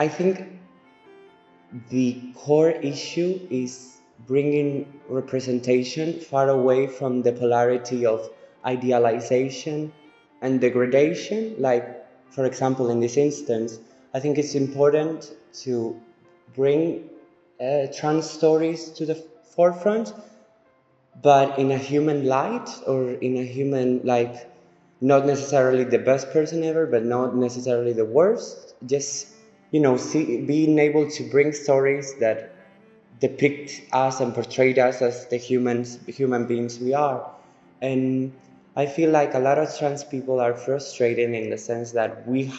I think the core issue is bringing representation far away from the polarity of idealization and degradation. Like, for example, in this instance, I think it's important to bring trans stories to the forefront, but in a human light, or in a human, like, not necessarily the best person ever, but not necessarily the worst. Just, being able to bring stories that depict us and portray us as the human beings we are. And I feel like a lot of trans people are frustrated in the sense that we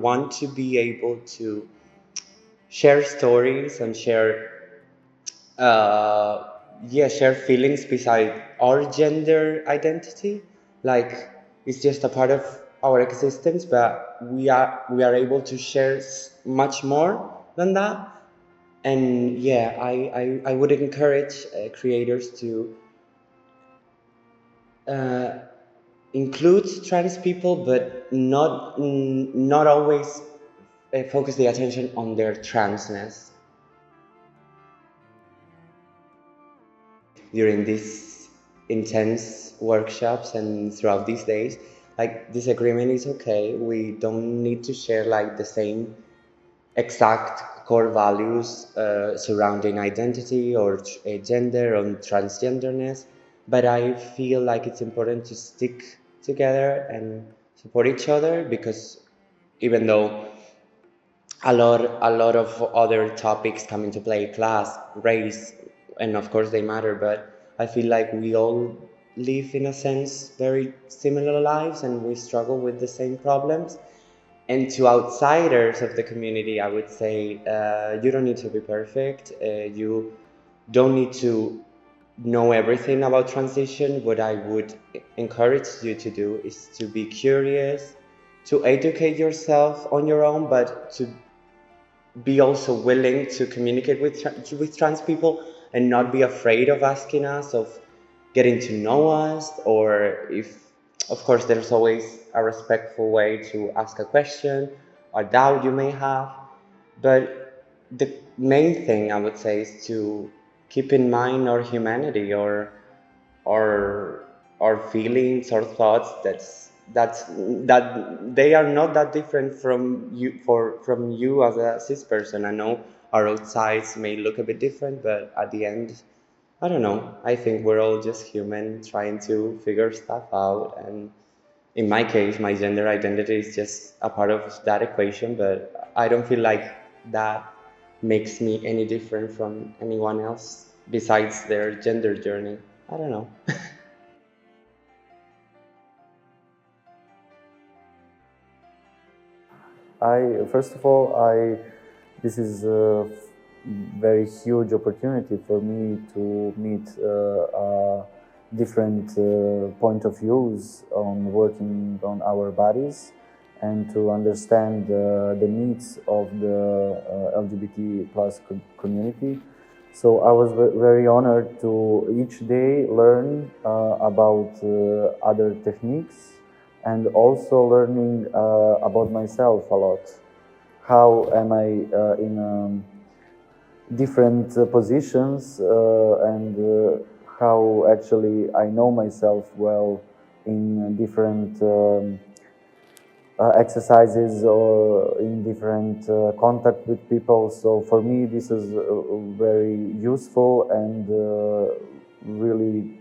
want to be able to share stories and uh, share feelings beside our gender identity. Like, it's just a part of our existence, but we are able to share much more than that. And yeah, I would encourage creators to uh, include trans people, but not always focus the attention on their transness. During these intense workshops and throughout these days, like, disagreement is okay. We don't need to share like the same exact core values surrounding identity or gender or transgenderness, but I feel like it's important to stick together and support each other, because even though a lot of other topics come into play, class, race, and of course they matter, but I feel like we all live in a sense very similar lives and we struggle with the same problems. And to outsiders of the community, I would say, you don't need to be perfect. You don't need to know everything about transition. What I would encourage you to do is to be curious, to educate yourself on your own, but to be also willing to communicate with trans people and not be afraid of asking us, of getting to know us, or if, of course, there's always a respectful way to ask a question or doubt you may have. But the main thing I would say is to keep in mind our humanity, or our feelings or thoughts, that they are not that different from you as a cis person. I know our outsides may look a bit different, but at the end, I don't know, I think we're all just human trying to figure stuff out. And in my case, my gender identity is just a part of that equation, but I don't feel like that makes me any different from anyone else besides their gender journey. I don't know. First of all, this is a very huge opportunity for me to meet different point of views on working on our bodies and to understand the needs of the LGBT plus community. So I was very honored to each day learn about other techniques and also learning about myself a lot. How am I in different positions and how actually I know myself well in different exercises or in different contact with people. So for me, this is very useful and really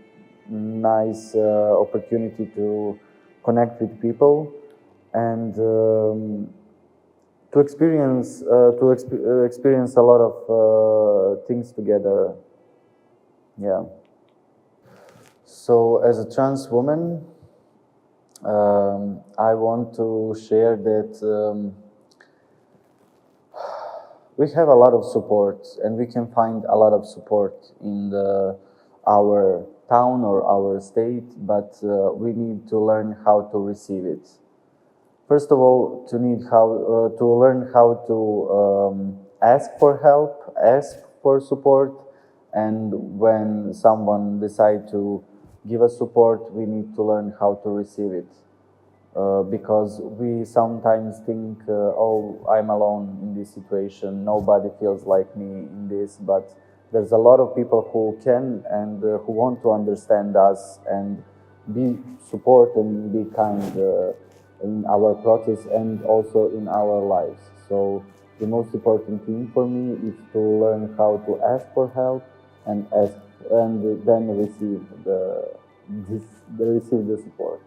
nice opportunity to connect with people and to experience a lot of things together. Yeah. So as a trans woman, I want to share that we have a lot of support, and we can find a lot of support in our town or our state, but we need to learn how to receive it. First of all, to learn how to ask for help, ask for support, and when someone decides to give us support, we need to learn how to receive it. because we sometimes think, oh, I'm alone in this situation, nobody feels like me in this, but there's a lot of people who can and who want to understand us and be support and be kind in our process and also in our lives. So the most important thing for me is to learn how to ask for help and then receive the support.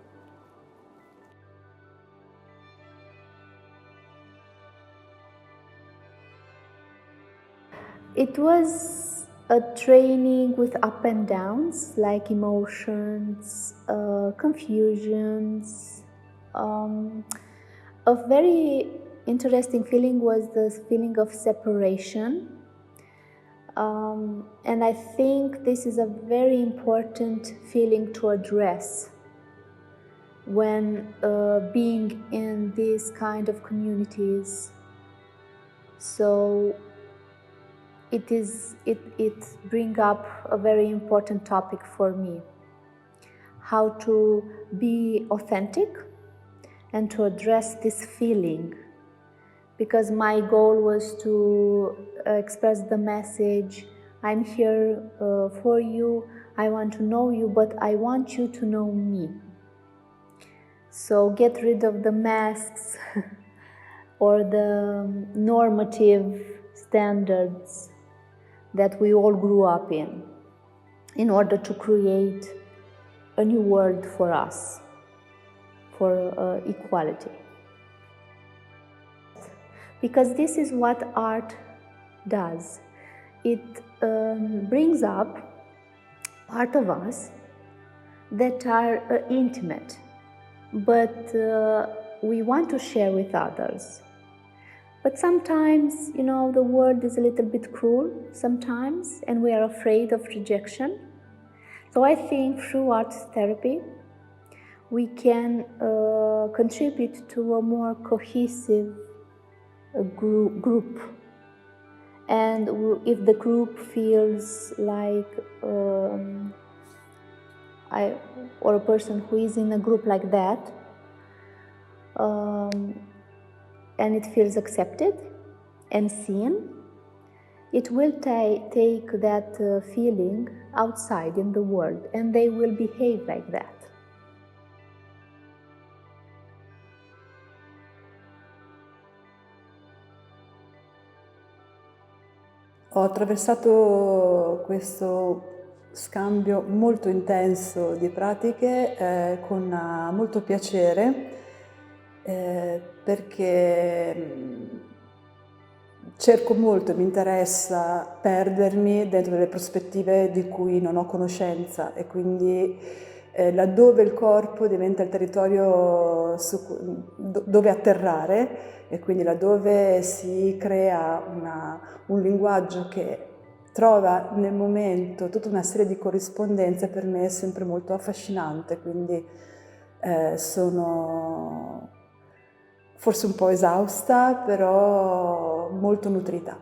It was a training with up and downs, like emotions, confusions. A very interesting feeling was the feeling of separation. And I think this is a very important feeling to address when being in these kind of communities. So it brings up a very important topic for me, how to be authentic and to address this feeling, because my goal was to express the message, I'm here for you, I want to know you, but I want you to know me. So get rid of the masks or the normative standards that we all grew up in order to create a new world for us, for equality. Because this is what art does. It brings up part of us that are intimate, but we want to share with others. But sometimes, you know, the world is a little bit cruel sometimes, and we are afraid of rejection. So I think through art therapy, we can contribute to a more cohesive group. And if the group feels like, or a person who is in a group like that, and it feels accepted and seen, it will take that feeling outside in the world, and they will behave like that. Ho attraversato questo scambio molto intenso di pratiche con molto piacere, perché cerco molto e mi interessa perdermi dentro delle prospettive di cui non ho conoscenza, e quindi laddove il corpo diventa il territorio dove atterrare, e quindi laddove si crea un linguaggio che trova nel momento tutta una serie di corrispondenze, per me è sempre molto affascinante, quindi sono forse un po' esausta, però molto nutrita.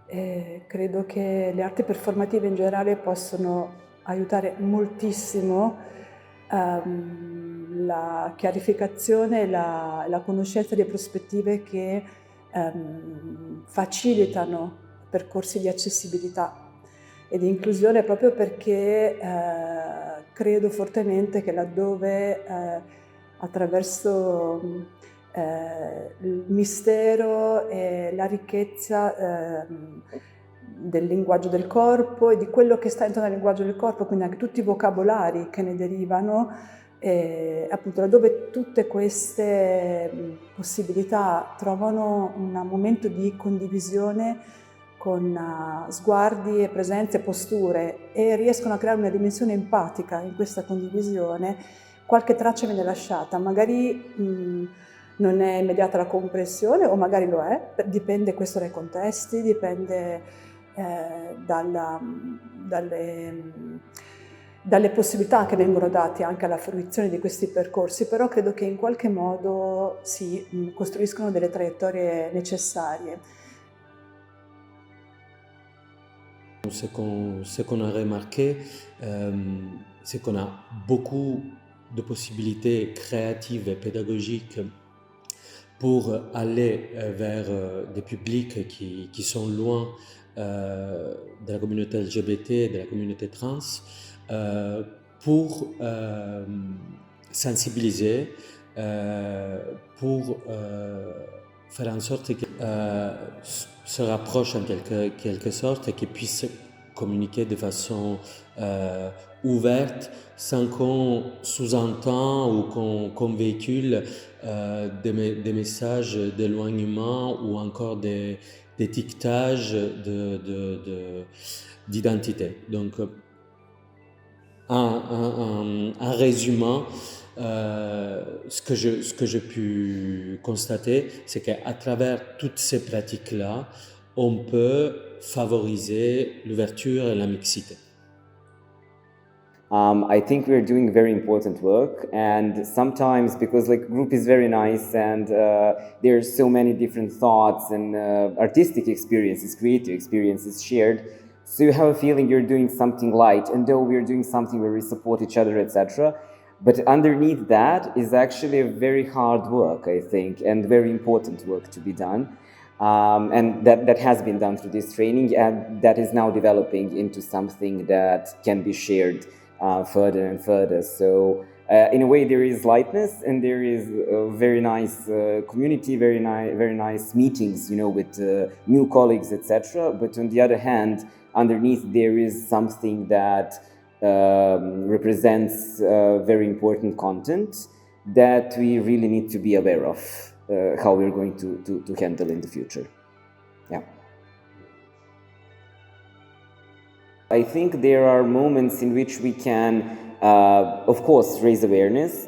Credo che le arti performative in generale possono aiutare moltissimo la chiarificazione e la conoscenza di prospettive che facilitano percorsi di accessibilità e di inclusione, proprio perché credo fortemente che laddove attraverso il mistero e la ricchezza del linguaggio del corpo e di quello che sta intorno al linguaggio del corpo, quindi anche tutti i vocabolari che ne derivano, appunto laddove tutte queste possibilità trovano un momento di condivisione con sguardi e presenze e posture, e riescono a creare una dimensione empatica in questa condivisione, qualche traccia viene lasciata, magari non è immediata la comprensione, o magari lo è, dipende questo dai contesti, dipende dalle possibilità che vengono date anche alla fruizione di questi percorsi, però credo che in qualche modo si costruiscono delle traiettorie necessarie. Ce qu'on a remarqué, c'est qu'on a beaucoup de possibilités créatives et pédagogiques pour aller vers des publics qui sont loin de la communauté LGBT, de la communauté trans, pour sensibiliser, pour faire en sorte qu'ils se rapprochent en quelque sorte et qu'ils puissent communiquer de façon ouverte sans qu'on sous-entend ou qu'on véhicule des messages d'éloignement ou encore des étiquetages d'identité. Donc, en résumant, ce que j'ai pu constater, c'est qu'à travers toutes ces pratiques-là, on peut favoriser l'ouverture et la mixité. I think we're doing very important work, and sometimes because like group is very nice and there's so many different thoughts and artistic experiences, creative experiences shared, so you have a feeling you're doing something light, and though we're doing something where we support each other, etc. But underneath that is actually a very hard work, I think, and very important work to be done. And that has been done through this training, and that is now developing into something that can be shared further and further. So in a way there is lightness and there is a very nice community, very nice meetings, you know, with new colleagues, etc. But on the other hand, underneath there is something that represents very important content that we really need to be aware of how we're going to handle in the future. Yeah. I think there are moments in which we can, of course, raise awareness,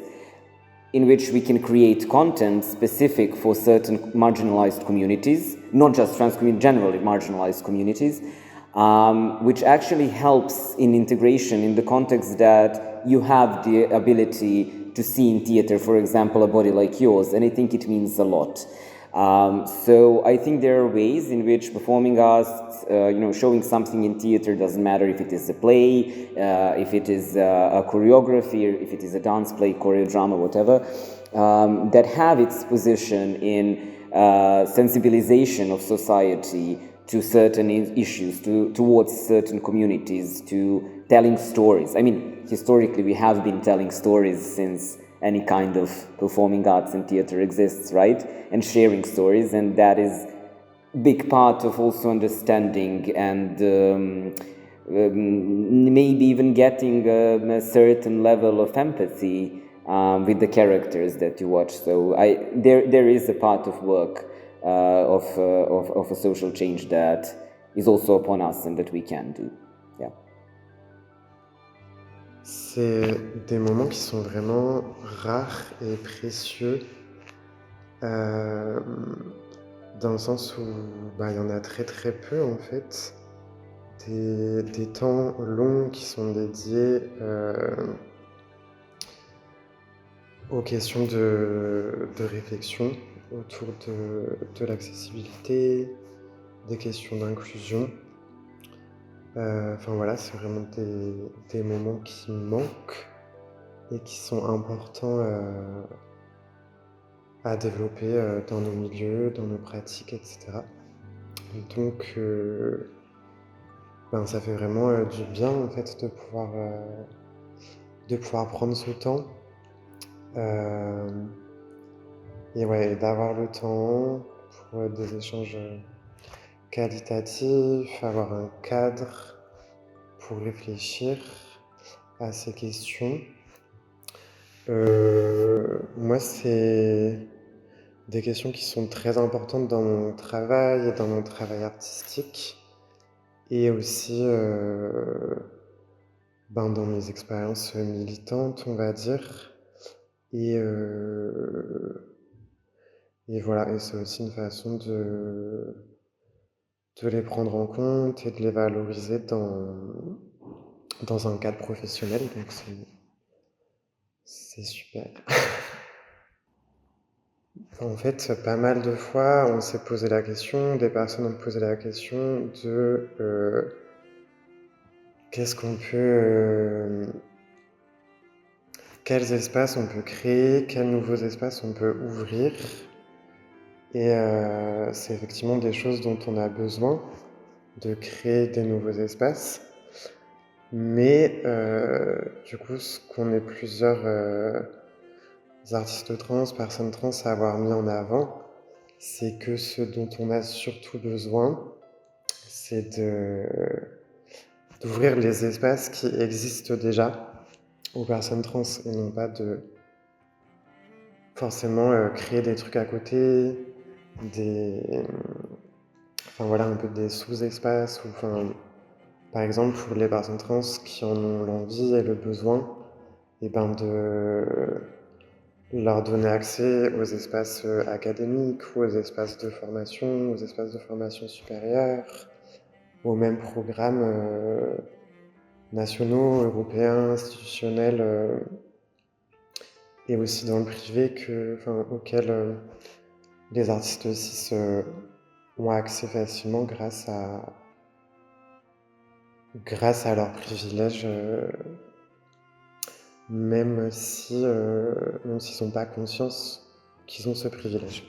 in which we can create content specific for certain marginalized communities, not just trans communities, generally marginalized communities, which actually helps in integration in the context that you have the ability to see in theater, for example, a body like yours, and I think it means a lot. So I think there are ways in which performing arts, showing something in theater, doesn't matter if it is a play, if it is a choreography, or if it is a dance play, choreo drama, whatever, that have its position in sensibilization of society to certain issues, towards certain communities, to telling stories. I mean, historically we have been telling stories since any kind of performing arts and theater exists, right? And sharing stories, and that is a big part of also understanding and maybe even getting a certain level of empathy with the characters that you watch. So there is a part of work of a social change that is also upon us and that we can do. Yeah. C'est des moments qui sont vraiment rares et précieux, dans le sens où il y en a très très peu en fait, des temps longs qui sont dédiés aux questions de réflexion autour de l'accessibilité, des questions d'inclusion. Enfin voilà, c'est vraiment des moments qui manquent et qui sont importants à développer dans nos milieux, dans nos pratiques, etc. Donc ça fait vraiment du bien en fait de pouvoir prendre ce temps et ouais, d'avoir le temps pour des échanges qualitatifs, avoir un cadre pour réfléchir à ces questions. Moi, c'est des questions qui sont très importantes dans mon travail et dans mon travail artistique, et aussi dans mes expériences militantes, on va dire. Et voilà, et c'est aussi une façon de les prendre en compte et de les valoriser dans un cadre professionnel, donc c'est super. En fait, pas mal de fois, on s'est posé la question, des personnes ont posé la question de qu'est-ce qu'on peut quels espaces on peut créer, quels nouveaux espaces on peut ouvrir. Et c'est effectivement des choses dont on a besoin, de créer des nouveaux espaces. Mais du coup, ce qu'on est plusieurs artistes trans, personnes trans à avoir mis en avant, c'est que ce dont on a surtout besoin, c'est d'ouvrir les espaces qui existent déjà aux personnes trans et non pas de forcément créer des trucs à côté, enfin voilà, un peu des sous-espaces, ou enfin, par exemple pour les personnes trans qui en ont l'envie et le besoin, et ben de leur donner accès aux espaces académiques, ou aux espaces de formation supérieure, aux mêmes programmes nationaux, européens, institutionnels, et aussi dans le privé auxquels les artistes cis ont accès facilement grâce à leurs privilèges, même s'ils n'ont pas conscience qu'ils ont ce privilège.